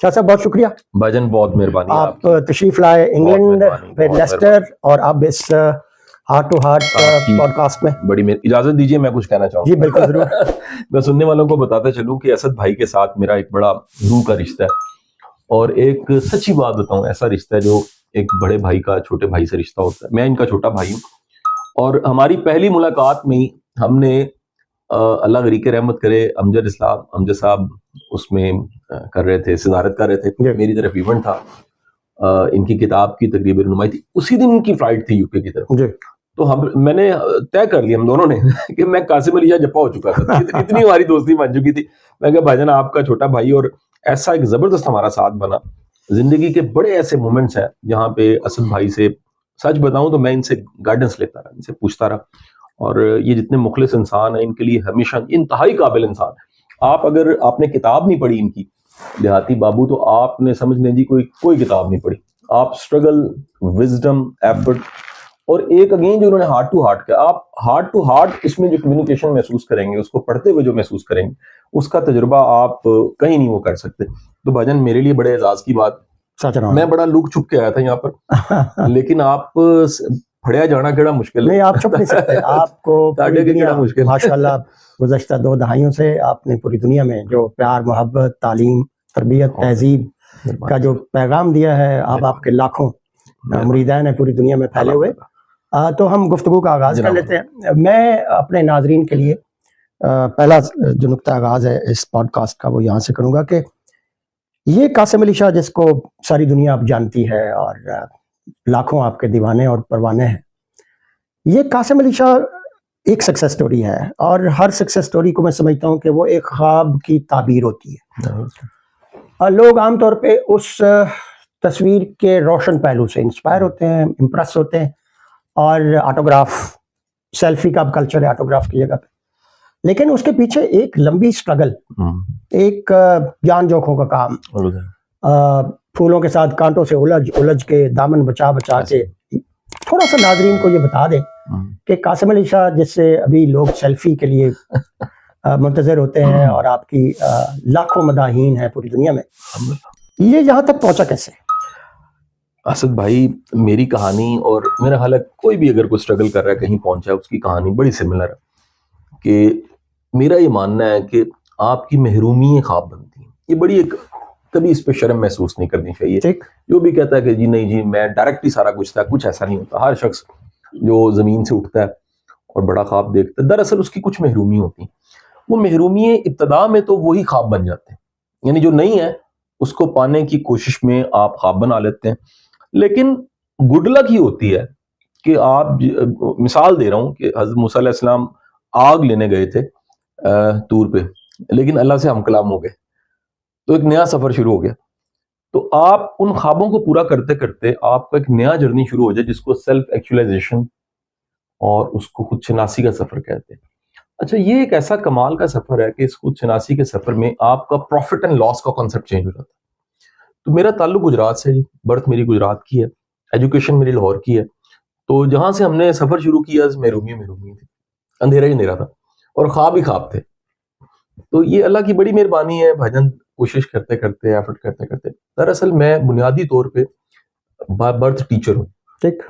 شاہ صاحب بہت شکریہ بھاجن، بہت مہربانی آپ تشریف لائے انگلینڈ پھر لیسٹر اور اب اس heart to heart podcast میں. بڑی اجازت دیجیے میں کچھ کہنا چاہوں جی بالکل ضرور. میں سننے والوں کو بتاتا چلوں کہ اسد بھائی کے ساتھ میرا ایک بڑا روح کا رشتہ ہے، اور ایک سچی بات بتاؤں، ایسا رشتہ ہے جو ایک بڑے بھائی کا چھوٹے بھائی سے رشتہ ہوتا ہے. میں ان کا چھوٹا بھائی ہوں، اور ہماری پہلی ملاقات میں ہم نے اللہ غریق رحمت کرے امجد صاحب اس میں کر رہے تھے، صدارت کر رہے تھے، میری طرف ایونٹ تھا، ان کی کتاب کی تقریباً رونمائی تھی، اسی دن ان کی فلائٹ تھی یو کے کی طرف. تو میں نے طے کر لیا ہم دونوں نے کہ میں قاسم علی شاہ جپا ہو چکا تھا، اتنی ہماری دوستی بن چکی تھی. میں کہا بھائی جان آپ کا چھوٹا بھائی، اور ایسا ایک زبردست ہمارا ساتھ بنا. زندگی کے بڑے ایسے مومنٹس ہیں جہاں پہ اسد بھائی سے سچ بتاؤں تو میں ان سے گائیڈنس لیتا رہا، ان سے پوچھتا رہا، اور یہ جتنے مخلص انسان ہیں ان کے لیے ہمیشہ انتہائی قابل انسان. اگر آپ نے کتاب نہیں پڑھی ان کی دیہاتی بابو، تو آپ نے سمجھ لیں جی کوئی کتاب نہیں پڑھی. آپ اسٹرگل، وزڈم، ایفرٹ، اور ایک اگین جو انہوں نے ہارٹ ٹو ہارٹ کیا. آپ ہارٹ ٹو ہارٹ اس میں جو کمیونیکیشن محسوس کریں گے، اس کو پڑھتے ہوئے جو محسوس کریں گے، اس کا تجربہ آپ کہیں نہیں وہ کر سکتے. تو بھاجن میرے لیے بڑے اعزاز کی بات، میں بڑا لک چھپ کے آیا تھا یہاں پر، لیکن آپ پھڑیا جانا کیڑا مشکل نہیں، آپ چھپ نہیں سکتے. آپ کو مشکل ماشاءاللہ گزشتہ 2 دہائیوں سے آپ نے پوری دنیا میں جو پیار، محبت، تعلیم، تربیت، تہذیب کا جو پیغام دیا ہے، آپ کے لاکھوں مریدین ہیں پوری دنیا میں پھیلے ہوئے. تو ہم گفتگو کا آغاز کر لیتے ہیں. میں اپنے ناظرین کے لیے پہلا جو نقطہ آغاز ہے اس پوڈ کاسٹ کا وہ یہاں سے کروں گا کہ یہ قاسم علی شاہ جس کو ساری دنیا اب جانتی ہے اور لاکھوں آپ کے دیوانے اور پروانے ہیں، یہ قاسم علی شاہ ایک سکسیس سٹوری ہے، اور ہر سکسیس سٹوری کو میں سمجھتا ہوں کہ وہ ایک خواب کی تعبیر ہوتی ہے. لوگ عام طور پہ اس تصویر کے روشن پہلو سے انسپائر ہوتے ہیں، امپریس ہوتے ہیں، اور آٹوگراف، سیلفی کا کلچر ہے آٹوگراف کی جگہ پہ. لیکن اس کے پیچھے ایک لمبی سٹرگل، ایک جان جوکھوں کا کام، پھولوں کے ساتھ کانٹوں سے الجھ کے، دامن بچا کے. تھوڑا سا ناظرین کو یہ بتا دیں کہ قاسم علی شاہ جس سے ابھی لوگ سیلفی کے لیے منتظر ہوتے ہیں اور آپ کی لاکھوں مداحین ہیں پوری دنیا میں، یہ یہاں تک پہنچا کیسے؟ اسد بھائی میری کہانی، اور میرا خیال ہے کوئی بھی اگر کوئی اسٹرگل کر رہا ہے کہیں پہنچا ہے، اس کی کہانی بڑی سملر ہے. کہ میرا یہ ماننا ہے کہ آپ کی محرومی خواب بنتی ہیں. یہ بڑی ایک، کبھی اس پہ شرم محسوس نہیں کرنی چاہیے. جو بھی کہتا ہے کہ جی نہیں جی میں ڈائریکٹ ہی سارا کچھ تھا، کچھ ایسا نہیں ہوتا. ہر شخص جو زمین سے اٹھتا ہے اور بڑا خواب دیکھتا ہے، دراصل اس کی کچھ محرومی ہوتی ہیں. وہ محرومی ابتدا میں تو وہی خواب بن جاتے ہیں، یعنی جو نہیں ہے اس کو پانے کی کوشش میں آپ خواب بنا لیتے ہیں. لیکن گڈ لک ہی ہوتی ہے کہ آپ، مثال دے رہا ہوں کہ حضرت موسیٰ علیہ السلام آگ لینے گئے تھے طور پہ، لیکن اللہ سے ہم کلام ہو گئے، تو ایک نیا سفر شروع ہو گیا. تو آپ ان خوابوں کو پورا کرتے کرتے آپ کا ایک نیا جرنی شروع ہو جائے، جس کو سیلف ایکچولائزیشن اور اس کو خود شناسی کا سفر کہتے ہیں. اچھا، یہ ایک ایسا کمال کا سفر ہے کہ اس خود شناسی کے سفر میں آپ کا پروفٹ اینڈ لاس کا کانسیپٹ چینج ہو جاتا ہے. تو میرا تعلق گجرات سے، برتھ میری گجرات کی ہے، ایجوکیشن میری لاہور کی ہے. تو جہاں سے ہم نے سفر شروع کیا محرومی تھی، اندھیرا ہی اندھیرا تھا، اور خواب ہی خواب تھے. تو یہ اللہ کی بڑی مہربانی ہے بھجن، کوشش کرتے کرتے، ایفرٹ کرتے کرتے. دراصل میں بنیادی طور پہ برتھ ٹیچر ہوں.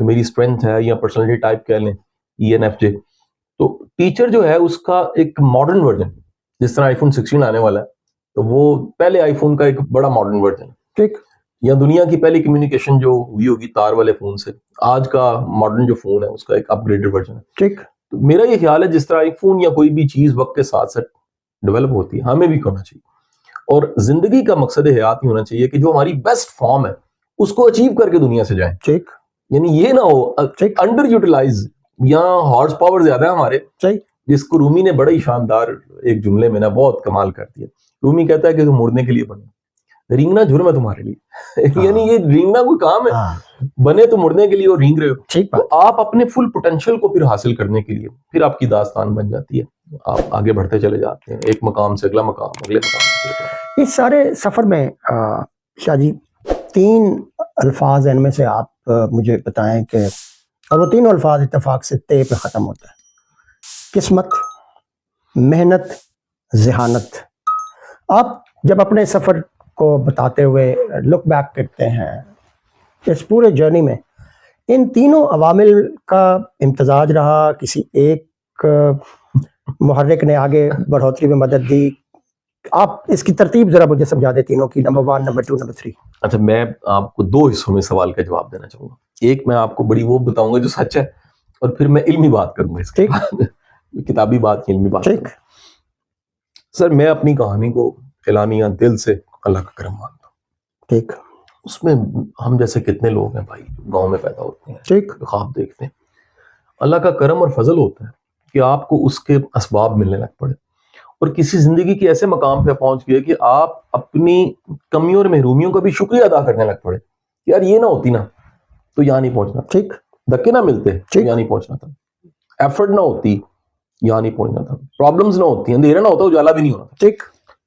میری اسٹرینتھ ہے، یا پرسنالٹی ٹائپ کہہ لیں ENFJ. تو ٹیچر جو ہے اس کا ایک ماڈرن ورژن، جس طرح iPhone 16 آنے والا ہے، تو وہ پہلے آئی فون کا ایک بڑا ماڈرن ورژن. یا دنیا کی پہلی کمیونیکیشن جو ہوئی ہوگی تار والے فون سے، آج کا ماڈرن جو فون ہے اس کا ایک اپ گریڈڈ ورژن ہے. تو میرا یہ خیال ہے جس طرح ایک فون یا کوئی بھی چیز وقت کے ساتھ ساتھ ڈیولپ ہوتی ہے، ہمیں بھی کرنا چاہیے. اور زندگی کا مقصد حیات ہی ہونا چاہیے کہ جو ہماری بیسٹ فارم ہے اس کو اچیو کر کے دنیا سے جائیں. یعنی یہ نہ ہو انڈر یوٹیلائز، یا ہارس پاور زیادہ ہے ہمارے، جس کو رومی نے بڑا ہی شاندار ایک جملے میں نا بہت کمال کر دیا. رومی کہتا ہے کہ تم مڑنے کے لیے بنے، رینگنا جرم ہے تمہارے لیے. یعنی یہ رینگنا کوئی کام ہے؟ بنے تو مڑنے کے لیے اور رینگ رہے ہو. تو آپ اپنے فل پوٹینشیل کو پھر حاصل کرنے کے لیے پھر آپ کی داستان بن جاتی ہے، آپ آگے بڑھتے چلے جاتے ہیں، ایک مقام سے اگلا مقام، اگلے مقام سے. اس سارے سفر میں شاہ جی 3 الفاظ ان میں سے آپ مجھے بتائیں کہ، اور وہ تینوں الفاظ اتفاق سے تے پہ ختم ہوتا ہے: قسمت، محنت، ذہانت. آپ جب اپنے سفر کو بتاتے ہوئے لک بیک کرتے ہیں اس پورے جرنی میں، ان تینوں عوامل کا امتزاج رہا، کسی ایک محرک نے آگے بڑھوتری میں مدد دی؟ آپ اس کی ترتیب ذرا مجھے سمجھا دیں تینوں کی، نمبر 1، نمبر 2، نمبر 3۔ اچھا، میں آپ کو 2 حصوں میں سوال کا جواب دینا چاہوں گا۔ ایک میں آپ کو بڑی وہ بتاؤں گا جو سچ ہے، اور پھر میں علمی بات کروں گا اس کے بعد، کتابی بات کی علمی بات کروں گا۔ سر، میں اپنی کہانی کو اعلانیہ دل سے اللہ کا کرم مانتا ہوں۔ ٹھیک، اس میں ہم جیسے کتنے لوگ ہیں بھائی، گاؤں میں پیدا ہوتے ہیں، ٹھیک، خواب دیکھتے ہیں، اللہ کا کرم اور فضل ہوتا ہے کہ آپ کو اس کے اسباب ملنے لگ پڑے، اور کسی زندگی کے ایسے مقام پہ پہنچ گئے کہ آپ اپنی کمیوں اور محرومیوں کا بھی شکریہ ادا کرنے لگ پڑے کہ یار یہ نہ ہوتی نا تو یہاں نہیں پہنچنا، ٹھیک، دھکے نہ ملتے تو یہاں نہیں پہنچنا تھا، ایفرٹ نہ ہوتی یہاں نہیں پہنچنا تھا، پرابلمز نہ ہوتی، اندھیرا نہ ہوتا، اجالا بھی نہیں ہونا تھا۔ ٹھیک،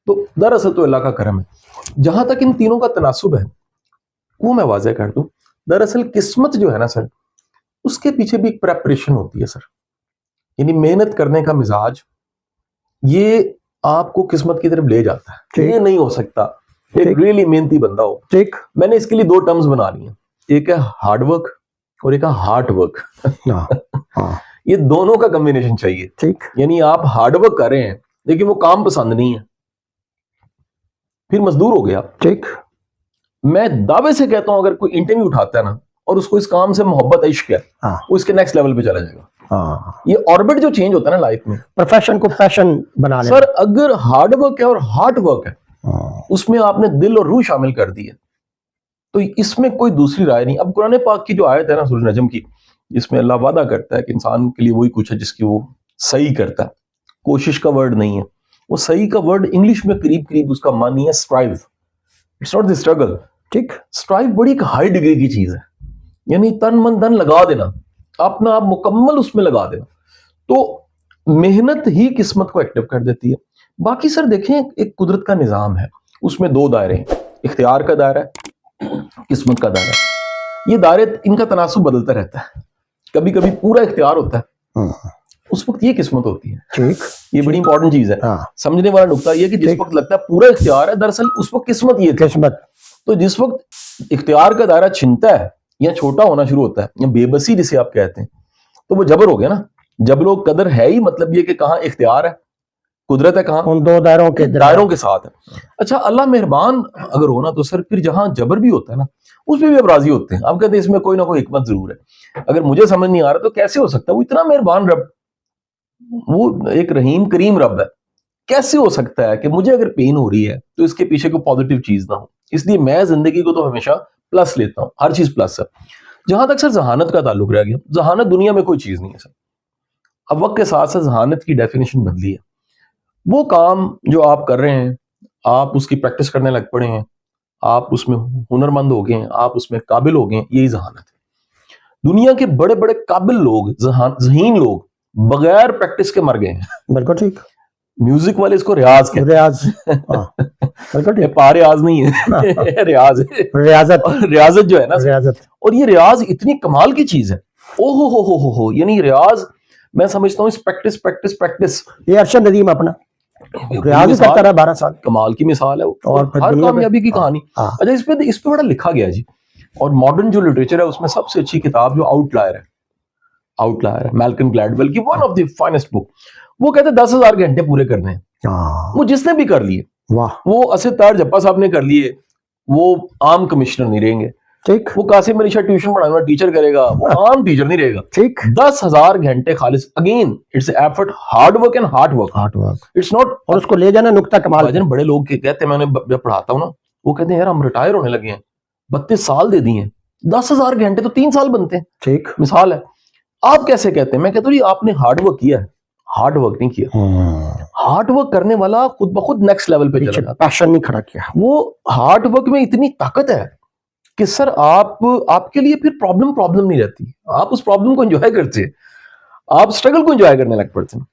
تو دراصل تو اللہ کا کرم ہے۔ جہاں تک ان تینوں کا تناسب ہے وہ میں واضح کر دوں، دراصل قسمت جو ہے نا سر، اس کے پیچھے بھی ایک پریپریشن ہوتی ہے سر، یعنی محنت کرنے کا مزاج، یہ آپ کو قسمت کی طرف لے جاتا ہے۔ یہ نہیں ہو سکتا ایک ریئلی محنتی بندہ ہو۔ ٹھیک، میں نے اس کے لیے 2 ٹرمز بنا لی ہیں، ایک ہے ہارڈ ورک اور ایک ہے ہارٹ ورک۔ یہ دونوں کا کمبینیشن چاہیے۔ ٹھیک، یعنی آپ ہارڈ ورک کر رہے ہیں لیکن وہ کام پسند نہیں ہے، پھر مزدور ہو گیا۔ ٹھیک، میں دعوے سے کہتا ہوں اگر کوئی انٹرویو اٹھاتا ہے نا اور اس کو اس کام سے محبت عشق ہے، وہ اس کے نیکسٹ لیول پہ چلا جائے گا۔ یہ آربٹ جو چینج ہوتا ہے نا لائف میں، پروفیشن کو پیشن بنا لیں سر اگر ہارڈ ورک ہے اور ہارٹ ورک ہے، اس میں آپ نے دل اور روح شامل کر دی ہے، تو اس میں کوئی دوسری رائے نہیں۔ اب قرآن پاک کی جو آیت ہے نا سورہ نجم کی، جس میں اللہ وعدہ کرتا ہے کہ انسان کے لیے وہی کچھ ہے جس کی وہ صحیح کرتا ہے، کوشش کا ورڈ نہیں ہے، وہ صحیح کا ورڈ انگلش میں قریب اس کا معنی ہے strive, it's not the struggle. ٹھیک، اسٹرائیو بڑی ایک ہائی ڈگری کی چیز ہے، یعنی تن من دن لگا دینا، اپنا آپ مکمل اس میں لگا دینا، تو محنت ہی قسمت کو ایکٹیو کر دیتی ہے۔ باقی سر دیکھیں ایک قدرت کا نظام ہے، اس میں 2 دائرے ہیں، اختیار کا دائرہ ہے، قسمت کا دائرہ ہے۔ یہ دائرے ان کا تناسب بدلتا رہتا ہے، کبھی کبھی پورا اختیار ہوتا ہے، اس وقت یہ قسمت ہوتی ہے۔ ٹھیک، یہ بڑی امپورٹنٹ چیز ہے، سمجھنے والا نقطہ یہ کہ جس وقت لگتا ہے پورا اختیار ہے، دراصل اس وقت قسمت یہ قسمت۔ تو جس وقت اختیار کا دائرہ چھنتا ہے یا چھوٹا ہونا شروع ہوتا ہے یا بے بسی جسے آپ کہتے ہیں، تو وہ جبر ہو گیا نا۔ جبر و قدر ہے ہی مطلب یہ کہ کہاں اختیار ہے، قدرت ہے کہاں، ان 2 دائروں کے ساتھ ہے۔ اچھا، اللہ مہربان اگر ہونا تو سر پھر جہاں جبر بھی ہوتا ہے نا اس میں بھی اب راضی ہوتے ہیں۔ آپ کہتے ہیں اس میں کوئی نہ کوئی حکمت ضرور ہے، اگر مجھے سمجھ نہیں آ رہا تو کیسے ہو سکتا ہے، وہ اتنا مہربان رب، وہ ایک رحیم کریم رب ہے، کیسے ہو سکتا ہے کہ مجھے اگر پین ہو رہی ہے تو اس کے پیچھے کوئی پازیٹیو چیز نہ ہو۔ اس لیے میں زندگی کو تو ہمیشہ پلس لیتا ہوں، ہر چیز پلس ہے۔ جہاں تک سر ذہانت کا تعلق رہ گیا، ذہانت دنیا میں کوئی چیز نہیں ہے سر۔ اب وقت کے ساتھ ساتھ ذہانت کی ڈیفینیشن بدلی ہے۔ وہ کام جو آپ کر رہے ہیں، آپ اس کی پریکٹس کرنے لگ پڑے ہیں، آپ اس میں ہنرمند ہو گئے ہیں، آپ اس میں قابل ہو گئے ہیں، یہی ذہانت ہے۔ دنیا کے بڑے بڑے قابل لوگ، ذہین لوگ بغیر پریکٹس کے مر گئے ہیں۔ بالکل ٹھیک، میوزک والے اس کو ریاض کہتے ہیں، ریاض، بالکل ٹھیک، پا ریاض نہیں ہے، ریاض ہے، ریاضت، ریاضت جو ہے نا، ریاضت، اور یہ ریاض اتنی کمال کی چیز ہے، او ہو، یعنی ریاض میں سمجھتا ہوں اس پریکٹس یہ ارشد ندیم اپنا ریاض ہی کرتا رہا 12 سال، کمال کی مثال ہے، اور ہر کامیابی کی کہانی۔ اچھا، اس پہ بڑا لکھا گیا جی، اور ماڈرن جو لٹریچر ہے اس میں سب سے اچھی کتاب جو آؤٹ لائر ہے میلکم گلیڈویل کی، ون آف دی فائنسٹ بک۔ وہ کہتے ہیں 10,000 گھنٹے پورے کرنے ہیں، وہ جس نے بھی کر لیے، وہ اسد طاہر جپا صاحب نے کر لیے، وہ عام کمشنر نہیں رہیں گے، ٹھیک، وہ قاسم علی شاہ ٹیوشن پڑھانے والا ٹیچر کرے گا، وہ عام ٹیچر نہیں رہے گا۔ ٹھیک، 10,000 گھنٹے خالص، again it's effort, hard work and heart work, it's not, اور اس کو لے جانا نقطہ کمال۔ بڑے لوگ کہتے ہیں، میں جب پڑھاتا ہوں نا، وہ کہتے ہیں یار ہم ریٹائر ہونے لگے ہیں، 32 سال دے دیے ہیں، 10,000 گھنٹے تو 3 سال بنتے ہیں۔ ٹھیک، مثال ہے، آپ کیسے کہتے ہیں؟ میں کہتا ہوں جی آپ نے ہارڈ ورک کیا ہے، ہارڈ ورک نہیں کیا۔ ہارڈ ورک کرنے والا خود بخود نیکسٹ لیول پہ چلا جاتا ہے، پیشن نہیں کھڑا کیا۔ وہ ہارڈ ورک میں اتنی طاقت ہے کہ سر آپ کے لیے پھر پرابلم نہیں رہتی، آپ اس پرابلم کو انجوائے کرتے ہیں، آپ اسٹرگل کو انجوائے کرنے لگ پڑتے ہیں۔